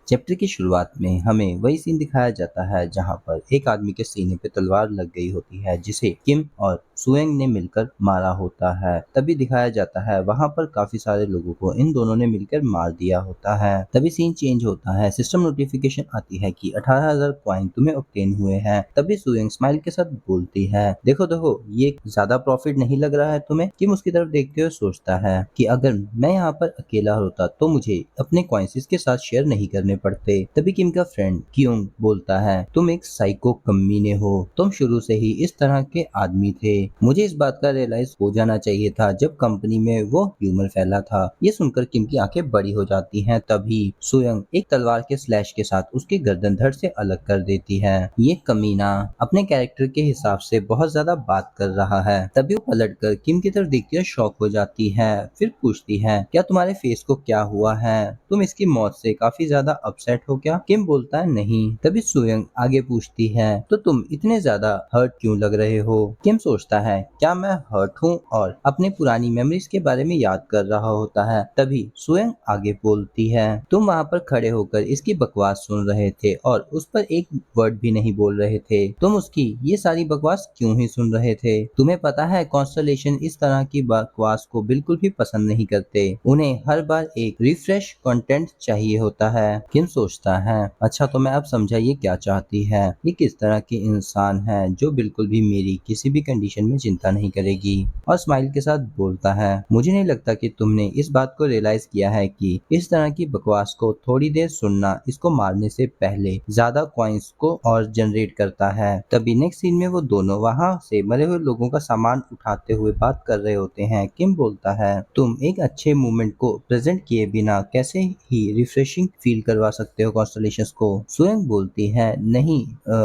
Chapter की शुरुआत में हमें वही सीन दिखाया जाता है जहां पर एक आदमी के सीने पे तलवार लग गई होती है जिसे किम और सुएंग ने मिलकर मारा होता है। तभी दिखाया जाता है वहां पर काफी सारे लोगों को इन दोनों ने मिलकर मार दिया होता है। तभी सीन चेंज होता है, सिस्टम नोटिफिकेशन आती है कि 18,000 कॉइन तुम्हें ऑब्टेन हुए हैं। तभी सुएंग स्माइल के साथ बोलती है, देखो देखो ये ज्यादा प्रॉफिट नहीं लग रहा है तुम्हें? किम उसकी तरफ देखते हुए सोचता है कि अगर मैं यहाँ पर अकेला होता तो मुझे अपने कॉइन्स इसके साथ शेयर नहीं करने पड़ते। तभी किम का फ्रेंड क्योंग बोलता है, तुम एक साइको कमीने हो, तुम शुरू से ही इस तरह के आदमी थे। मुझे इस बात का रियलाइज हो जाना चाहिए था जब कंपनी में वो ह्यूमर फैला था। ये सुनकर किम की आंखें बड़ी हो जाती हैं। तभी सुयंग एक तलवार के स्लैश के साथ उसके गर्दन धड़ से अलग कर देती है। ये कमीना अपने कैरेक्टर के हिसाब से बहुत ज्यादा बात कर रहा है। तभी वो पलटकर किम की तरफ देखती है, शॉक हो जाती है। फिर पूछती है, क्या तुम्हारे फेस को क्या हुआ है? तुम इसकी मौत से काफी ज्यादा अपसेट हो क्या? किम बोलता है, नहीं। तभी सुयंग आगे पूछती है, तो तुम इतने ज्यादा हर्ट क्यों लग रहे हो? किम सोचता है, क्या मैं हर्ट हूँ? और अपने पुरानी मेमोरीज के बारे में याद कर रहा होता है। तभी सुयंग आगे बोलती है, तुम वहाँ पर खड़े होकर इसकी बकवास सुन रहे थे और उस पर एक वर्ड भी नहीं बोल रहे थे। तुम उसकी ये सारी बकवास क्यों ही सुन रहे थे? तुम्हें पता है कॉन्स्टलेशन इस तरह की बकवास को बिल्कुल भी पसंद नहीं करते। उन्हें हर बार एक रिफ्रेश कंटेंट चाहिए होता है। किम सोचता है, अच्छा तो मैं अब समझा ये क्या चाहती है। ये किस तरह की इंसान है जो बिल्कुल भी मेरी किसी भी कंडीशन में चिंता नहीं करेगी। और स्माइल के साथ बोलता है, मुझे नहीं लगता कि तुमने इस बात को रियलाइज किया है कि इस तरह की बकवास को थोड़ी देर सुनना इसको मारने से पहले ज्यादा कॉइन्स को और जनरेट करता है। तभी नेक्स्ट सीन में वो दोनों वहाँ से मरे हुए लोगों का सामान उठाते हुए बात कर रहे होते हैं। किम बोलता है, तुम एक अच्छे मोमेंट को प्रेजेंट किए बिना कैसे ही रिफ्रेशिंग फील करवा सकते हो कॉन्स्टलेशंस को? सुयंग बोलती है, नहीं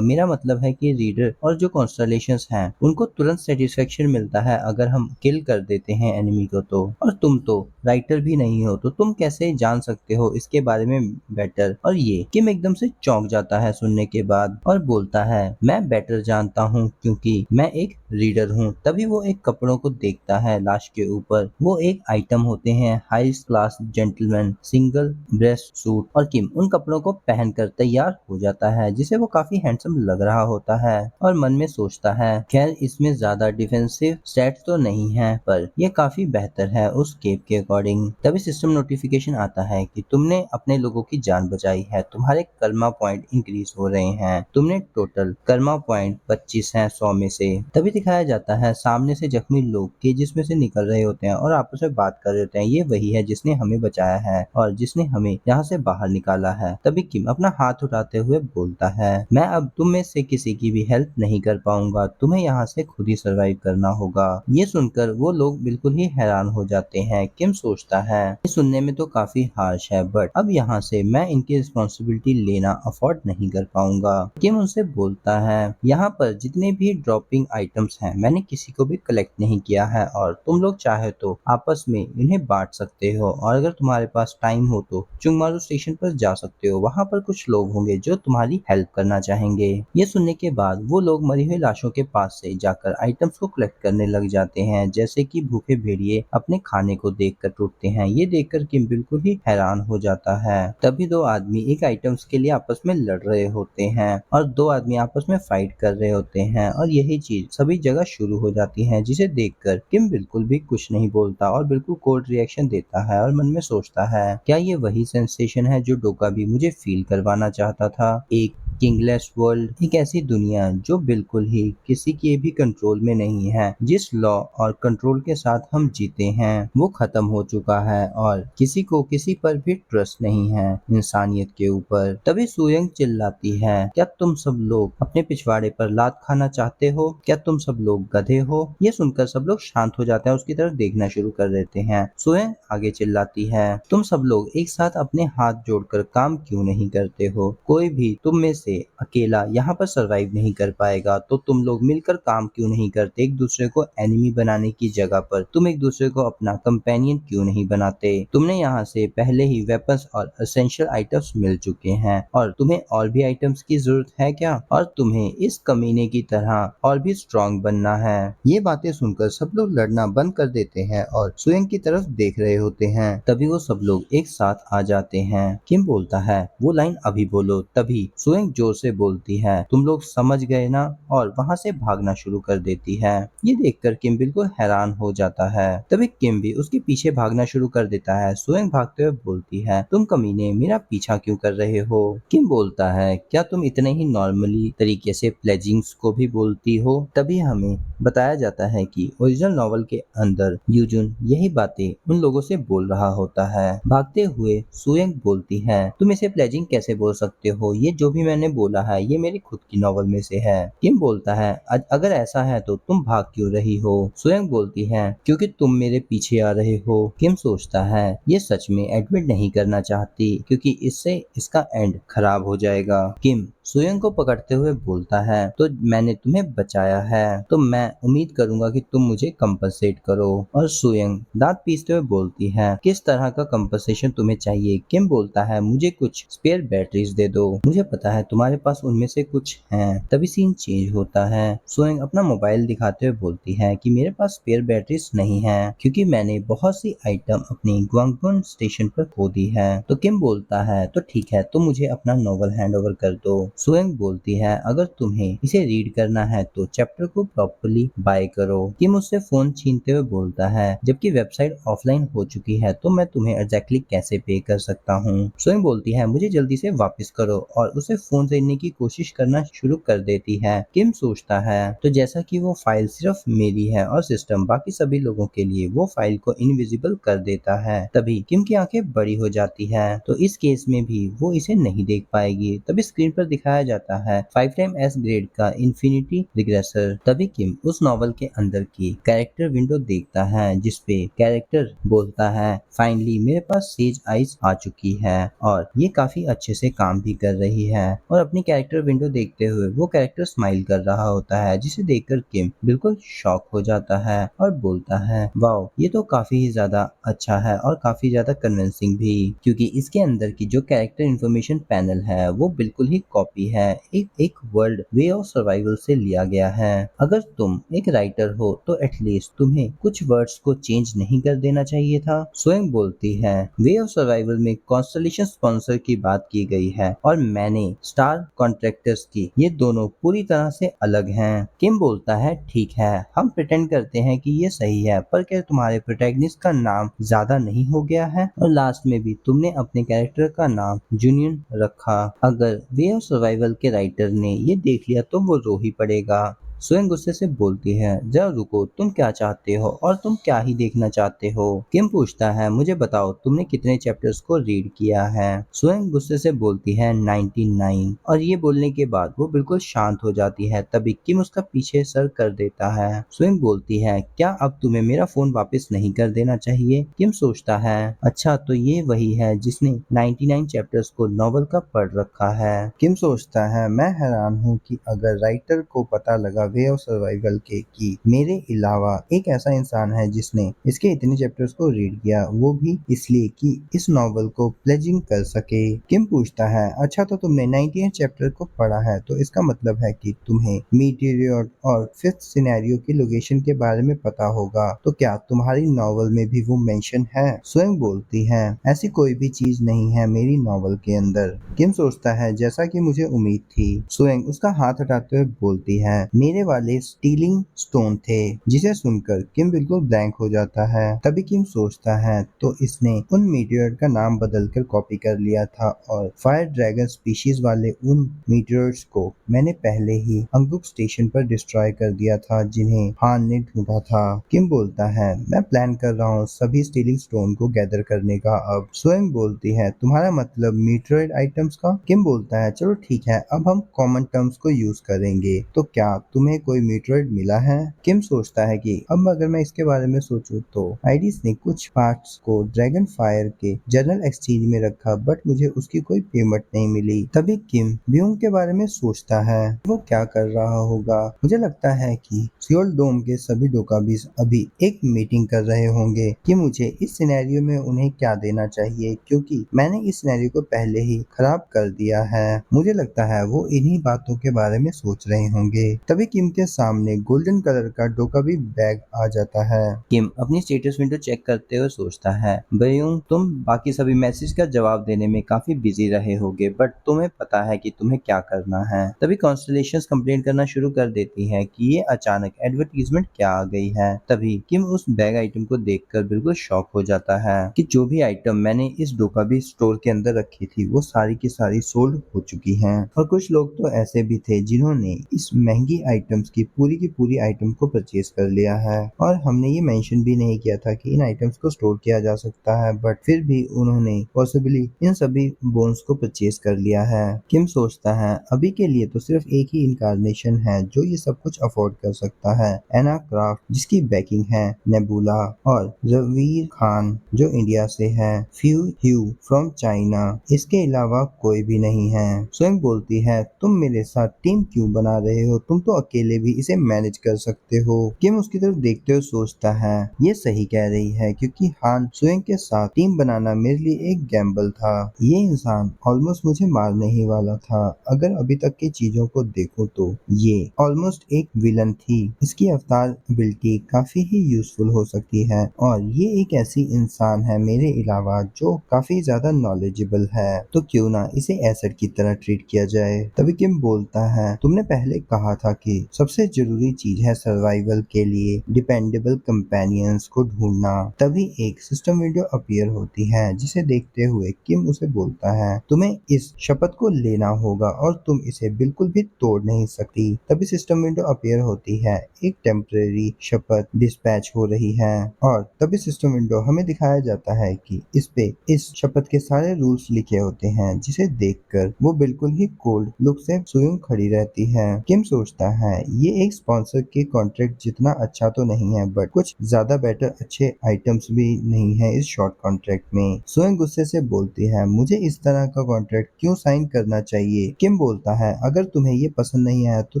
मेरा मतलब है कि रीडर और जो कॉन्स्टलेशंस हैं उनको तुरंत सेटिस्फेक्शन मिलता है अगर हम किल कर देते हैं एनिमी को तो। और तुम तो राइटर भी नहीं हो तो तुम कैसे जान सकते हो इसके बारे में बेटर? और ये किम एकदम से चौंक जाता है सुनने के बाद और बोलता है, मैं बेटर जानता हूँ क्योंकि मैं एक रीडर हूँ। तभी वो एक कपड़ों को देखता है लाश के ऊपर। वो एक आइटम होते हैं high class gentleman single breast suit. और किम उन कपड़ों को पहनकर तैयार हो जाता है जिसे वो काफी हैंडसम लग रहा होता है और मन में सोचता है, खैर इसमें ज्यादा डिफेंसिव स्टैट्स तो नहीं है पर यह काफी बेहतर है उस केप के अकॉर्डिंग। तभी सिस्टम नोटिफिकेशन आता है कि तुमने अपने लोगों की जान बचाई है, तुम्हारे कर्मा पॉइंट इंक्रीज हो रहे हैं, तुमने टोटल कर्मा पॉइंट 25 हैं 100 में से। तभी दिखाया जाता है सामने से जख्मी लोग केजेस में से निकल रहे होते हैं और आपस में बात कर रहे होते हैं, ये वही है जिसने हमें बचाया है और जिसने हमें यहाँ से बाहर निकाला है। तभी किम अपना हाथ उठाते हुए बोलता है, मैं अब तुम में से किसी की भी हेल्प नहीं कर पाऊंगा, तुम्हें यहाँ से खुद ही सर्वाइव करना होगा। ये सुनकर वो लोग बिल्कुल ही हैरान हो जाते हैं। किम सोचता है, ये सुनने में तो काफी हार्श है बट अब यहाँ से मैं इनकी रिस्पॉन्सिबिलिटी लेना अफोर्ड नहीं कर पाऊंगा। किम उनसे बोलता है, यहाँ पर जितने भी ड्रॉपिंग आइटम्स हैं मैंने किसी को भी कलेक्ट नहीं किया है और तुम लोग चाहे तो आपस में इन्हें बांट सकते हो और अगर तुम्हारे पास टाइम हो तो चुंगमारू स्टेशन पर जा सकते हो, वहाँ पर कुछ लोग होंगे जो तुम्हारी हेल्प करना चाहेंगे। ये सुनने के बाद वो लोग मरी हुई लाशों के पास से जाकर आइटम्स को कलेक्ट करने लग जाते हैं, जैसे कि भूखे भेड़िए अपने खाने को देखकर टूटते हैं। ये देखकर किम बिल्कुल ही हैरान हो जाता है। तभी दो आदमी एक आइटम्स के लिए आपस में लड़ रहे होते हैं और दो आदमी आपस में फाइट कर रहे होते हैं और यही चीज सभी जगह शुरू हो जाती है, जिसे देखकर किम बिल्कुल भी कुछ नहीं बोलता और बिल्कुल कोल्ड रिएक्शन देता है और मन में सोचता है, क्या ये वही सेंसेशन है जो डोका भी मुझे फील करवाना चाहता था? एक किंगलेस वर्ल्ड, एक ऐसी दुनिया जो बिल्कुल ही किसी के भी कंट्रोल में नहीं है। जिस लॉ और कंट्रोल के साथ हम जीते हैं वो खत्म हो चुका है और किसी को किसी पर भी ट्रस्ट नहीं है इंसानियत के ऊपर। तभी सुयंग चिल्लाती है, क्या तुम सब लोग अपने पिछवाड़े पर लात खाना चाहते हो? क्या तुम सब लोग गधे हो? ये सुनकर सब लोग शांत हो जाते हैं, उसकी तरफ देखना शुरू कर देते हैं। सुयंग आगे चिल्लाती है, तुम सब लोग एक साथ अपने हाथ जोड़कर काम क्यों नहीं करते हो? कोई भी तुम में से जैसे अकेला यहाँ पर सरवाइव नहीं कर पाएगा, तो तुम लोग मिलकर काम क्यों नहीं करते? एक दूसरे को एनिमी बनाने की जगह पर तुम एक दूसरे को अपना कंपेनियन क्यों नहीं बनाते? तुमने यहाँ से पहले ही वेपन्स और एसेंशियल आइटम्स मिल चुके हैं और तुम्हें और भी आइटम्स की जरूरत है क्या? और तुम्हें इस कमीने की तरह और भी स्ट्रांग बनना है। ये बातें सुनकर सब लोग लड़ना बंद कर देते हैं और सुयंग की तरफ देख रहे होते हैं। तभी वो सब लोग एक साथ आ जाते हैं। किम बोलता है, वो लाइन अभी बोलो। तभी सुयंग जोर से बोलती है, तुम लोग समझ गए ना? और वहाँ से भागना शुरू कर देती है। ये देखकर किम बिल्कुल हैरान हो जाता है। तभी किम भी उसके पीछे भागना शुरू कर देता है। सुयंग भागते हुए बोलती है, तुम कमीने मेरा पीछा क्यों कर रहे हो? किम बोलता है, क्या तुम इतने ही नॉर्मली तरीके से प्लेजिंग्स को भी बोलती हो? तभी हमें बताया जाता है कि ओरिजिनल नॉवल के अंदर यूजुन यही बातें उन लोगों से बोल रहा होता है। भागते हुए सुयंग बोलती है, तुम इसे प्लेजिंग कैसे बोल सकते हो? ये जो भी मैंने बोला है ये मेरी खुद की नॉवल में से है। किम बोलता है, अगर ऐसा है तो तुम भाग क्यों रही हो? सुयंग बोलती है, क्योंकि तुम मेरे पीछे आ रहे हो। किम सोचता है, ये सच में एडमिट नहीं करना चाहती क्योंकि इससे इसका एंड खराब हो जाएगा। किम सुयंग को पकड़ते हुए बोलता है, तो मैंने तुम्हें बचाया है तो मैं उम्मीद करूंगा कि तुम मुझे कंपनसेट करो। और सुयंग दांत पीसते हुए बोलती है, किस तरह का कंपनसेशन तुम्हें चाहिए? किम बोलता है, मुझे कुछ स्पेयर बैटरीज दे दो, मुझे पता है तुम्हारे पास उनमें से कुछ हैं। तभी सीन चेंज होता है। सुयंग अपना मोबाइल दिखाते हुए बोलती है कि मेरे पास स्पेयर बैटरीज नहीं है क्योंकि मैंने बहुत सी आइटम अपनी ग्वांगबन स्टेशन पर खो दी है। तो किम बोलता है, तो ठीक है, तो मुझे अपना नॉवल हैंड ओवर कर दो। सुयंग बोलती है, अगर तुम्हें इसे रीड करना है तो चैप्टर को प्रॉपर्ली बाय करो। किम उससे फोन छीनते हुए बोलता है, जबकि वेबसाइट ऑफलाइन हो चुकी है तो मैं तुम्हें एग्जैक्टली कैसे पे कर सकता हूँ? सुयंग बोलती है, मुझे जल्दी से वापस करो, और उसे फोन से लेने की कोशिश करना शुरू कर देती है। किम सोचता है, तो जैसा कि वो फाइल सिर्फ मेरी है और सिस्टम बाकी सभी लोगों के लिए वो फाइल को इनविजिबल कर देता है। तभी किम की आंखें बड़ी हो जाती है, तो इस केस में भी वो इसे नहीं देख पाएगी। तभी स्क्रीन पर दिखाया जाता है 5 टाइम एस ग्रेड का इन्फिनिटी रिग्रेसर। तभी किम उस नॉवल के अंदर की कैरेक्टर विंडो देखता है जिसपे कैरेक्टर बोलता है, फाइनली मेरे पास सेज आइज आ चुकी है और ये काफी अच्छे से काम भी कर रही है। और अपनी कैरेक्टर विंडो देखते हुए वो कैरेक्टर स्माइल कर रहा होता है, जिसे देखकर किम बिल्कुल शॉक हो जाता है और बोलता है, वाओ, ये तो काफी ही ज्यादा अच्छा है और काफी ज्यादा कन्विंसिंग भी, क्योंकि इसके अंदर की जो कैरेक्टर इन्फॉर्मेशन पैनल है वो बिल्कुल ही कॉपी है, एक वर्ल्ड वे ऑफ सर्वाइवल से लिया गया है। अगर तुम एक राइटर हो तो एटलीस्ट तुम्हें कुछ वर्ड्स को चेंज नहीं कर देना चाहिए था। स्वयं बोलती है, वे ऑफ सर्वाइवल में कॉन्स्टलेशन स्पॉन्सर की बात की गई है और मैंने स्टार कॉन्ट्रैक्टर्स की, ये दोनों पूरी तरह से अलग हैं। किम बोलता है, ठीक है, हम प्रिटेंड करते हैं कि ये सही है, पर क्या तुम्हारे प्रोटैगनिस्ट का नाम ज्यादा नहीं हो गया है? और लास्ट में भी तुमने अपने कैरेक्टर का नाम जूनियन रखा। अगर वे ऑफ सर्वाइवल के राइटर ने ये देख लिया तो वो रो ही पड़ेगा। स्वयं गुस्से से बोलती है, जरा रुको, तुम क्या चाहते हो और तुम क्या ही देखना चाहते हो? किम पूछता है, मुझे बताओ तुमने कितने चैप्टर्स को रीड किया है? स्वयं गुस्से से बोलती है, 99। और ये बोलने के बाद वो बिल्कुल शांत हो जाती है। तभी किम उसका पीछे सर कर देता है। स्वयं बोलती है, क्या अब तुम्हें मेरा फोन वापस नहीं कर देना चाहिए? किम सोचता है, अच्छा तो ये वही है जिसने 99 चैप्टर्स को नॉवल का पढ़ रखा है। किम सोचता है, मैं हैरान हूँ कि अगर राइटर को पता लगा वे ऑफ सर्वाइवल के कि मेरे अलावा एक ऐसा इंसान है जिसने इसके इतने चैप्टर्स को रीड किया, वो भी इसलिए कि इस नॉवल को प्लेजिंग कर सके। किम पूछता है, अच्छा तो तुमने 98 चैप्टर को पढ़ा है तो इसका मतलब है कि तुम्हें मीटियोर और फिफ्थ सिनेरियो की लोकेशन के बारे में पता होगा, तो क्या तुम्हारी नॉवल में भी वो मेंशन है? स्वयं बोलती है, ऐसी कोई भी चीज नहीं है मेरी नॉवल के अंदर। किम सोचता है, जैसा कि मुझे उम्मीद थी। स्वयं उसका हाथ हटाते हुए बोलती है, मेरे वाले स्टीलिंग स्टोन थे। जिसे सुनकर किम बिल्कुल ब्लैंक हो जाता है। तभी किम सोचता है, तो इसने उन मीटियोर का नाम बदलकर कॉपी कर लिया था और फायर ड्रैगन स्पीशीज वाले उन मीटियोर्स को मैंने पहले ही अंगुक स्टेशन पर डिस्ट्रॉय कर दिया था जिन्हें हान ने ढूंढा था। किम बोलता है, मैं प्लान कर रहा हूँ सभी स्टीलिंग स्टोन को गैदर करने का अब। स्वयं बोलती है, तुम्हारा मतलब मीटियोराइट आइटम्स का? किम बोलता है, चलो ठीक है, अब हम कॉमन टर्म्स को यूज करेंगे, तो क्या तुम्हें तुम्हें कोई मीटरॉइड मिला है? किम सोचता है कि अब अगर मैं इसके बारे में सोचूं तो आइरिस ने कुछ पार्ट्स को ड्रैगन फायर के जनरल एक्सचेंज में रखा, बट मुझे उसकी कोई पेमेंट नहीं मिली। तभी किम ब्यूंग के बारे में सोचता है, वो क्या कर रहा होगा। मुझे लगता है कि सियोल डोम के सभी डोकाबीज अभी एक मीटिंग कर रहे होंगे कि मुझे इस सिनेरियो में उन्हें क्या देना चाहिए, क्योंकि मैंने इस सिनेरियो को पहले ही खराब कर दिया है। मुझे लगता है वो इन्हीं बातों के बारे में सोच रहे होंगे। तभी किम के सामने गोल्डन कलर का डोकाबी बैग आ जाता है। किम अपनी स्टेटस विंडो चेक करते हुए सोचता है, बयूंग तुम बाकी सभी मैसेज का जवाब देने में काफी बिजी रहे होगे, बट तुम्हें पता है कि तुम्हें क्या करना है। तभी कॉन्स्टलेशंस कंप्लेंट करना शुरू कर देती है कि ये अचानक एडवर्टीजमेंट क्या आ गई है। तभी किम उस बैग आइटम को देखकर बिल्कुल शॉक हो जाता है कि जो भी आइटम मैंने इस डोकाबी स्टोर के अंदर रखी थी वो सारी की सारी सोल्ड हो चुकी हैं। और कुछ लोग तो ऐसे भी थे जिन्होंने इस महंगी आइटम्स की पूरी आइटम को परचेज कर लिया है। और हमने ये मेंशन भी नहीं किया था कि इन आइटम्स को स्टोर किया जा सकता है, बट फिर भी उन्होंने पॉसिबली इन सभी बोन्स को परचेज कर लिया है। किम सोचता है अभी के लिए तो सिर्फ एक ही इनकारनेशन है जो ये सब कुछ अफोर्ड कर सकता है, एना क्राफ्ट, जिसकी बैकिंग है नेबुला, और रवीर खान जो इंडिया से है, फ्यू ह्यू फ्रॉम चाइना। इसके अलावा कोई भी नहीं है। स्वयं बोलती है, तुम मेरे साथ टीम क्यों बना रहे हो, तुम तो अकेले भी इसे मैनेज कर सकते हो। किम उसकी तरफ देखते हुए सोचता है, ये सही कह रही है, क्योंकि हान स्वयं के साथ टीम बनाना मेरे लिए एक गैम्बल था। ये इंसान ऑलमोस्ट मुझे मारने ही वाला था। अगर अभी तक की चीजों को देखूं तो ये ऑलमोस्ट एक विलन थी। इसकी अवतार एबिलिटी काफी ही यूजफुल हो सकती है, और ये एक ऐसी इंसान है मेरे अलावा जो काफी ज्यादा नॉलेजेबल है, तो क्यों ना इसे एसेट की तरह ट्रीट किया जाए। तभी किम बोलता है, तुमने पहले कहा था कि सबसे जरूरी चीज है सर्वाइवल के लिए डिपेंडेबल कंपेनियंस को ढूंढना। तभी एक सिस्टम विंडो अपीयर होती है, जिसे देखते हुए किम उसे बोलता है, तुम्हें इस शपथ को लेना होगा और तुम इसे बिल्कुल भी तोड़ नहीं सकती। तभी सिस्टम विंडो अपीयर होती है, एक टेम्परेरी शपथ डिस्पैच हो रही है, और तभी सिस्टम विंडो हमें दिखाया जाता है कि इस पे इस शपथ के सारे रूल्स लिखे होते हैं, जिसे देखकर वो बिल्कुल ही कोल्ड लुक से स्वयं खड़ी रहती है। किम सोचता है, ये एक स्पॉन्सर के कॉन्ट्रैक्ट जितना अच्छा तो नहीं है, बट कुछ ज्यादा बेटर अच्छे आइटम्स भी नहीं है इस शॉर्ट कॉन्ट्रैक्ट में। स्वयं गुस्से से बोलती है, मुझे इस तरह का कॉन्ट्रैक्ट क्यों साइन करना चाहिए। किम बोलता है, अगर तुम्हें ये पसंद नहीं आया तो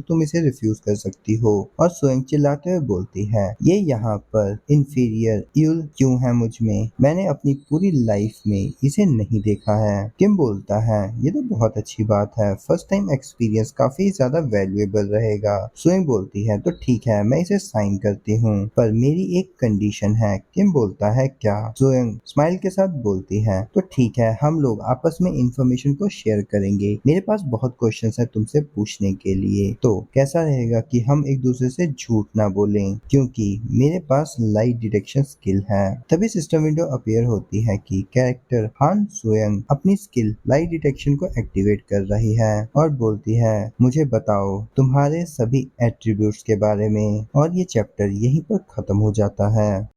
तुम इसे रिफ्यूज कर सकती हो। और स्वयं चिल्लाते हुए बोलती है, ये यहाँ पर इंफीरियर यूल क्यों है मुझ में, मैंने अपनी पूरी लाइफ में इसे नहीं देखा है। किम बोलता है, ये तो बहुत अच्छी बात है, फर्स्ट टाइम एक्सपीरियंस काफी ज्यादा वैल्यूएबल रहेगा। स्वयं बोलती है, तो ठीक है मैं इसे साइन करती हूँ, पर मेरी एक कंडीशन है। किम बोलता है, क्या? स्वयं स्माइल के साथ बोलती है, तो ठीक है हम लोग आपस में इंफॉर्मेशन को शेयर करेंगे, मेरे पास बहुत क्वेश्चंस है तुमसे पूछने के लिए, तो कैसा रहेगा कि हम एक दूसरे से झूठ ना बोलें, क्योंकि मेरे पास लाई डिटेक्शन स्किल है। तभी सिस्टम विंडो अपीयर होती है कि कैरेक्टर हान स्वयं अपनी स्किल लाई डिटेक्शन को एक्टिवेट कर रही है, और बोलती है, मुझे बताओ तुम्हारे सभी एट्रीब्यूट्स के बारे में। और ये चैप्टर यहीं पर खत्म हो जाता है।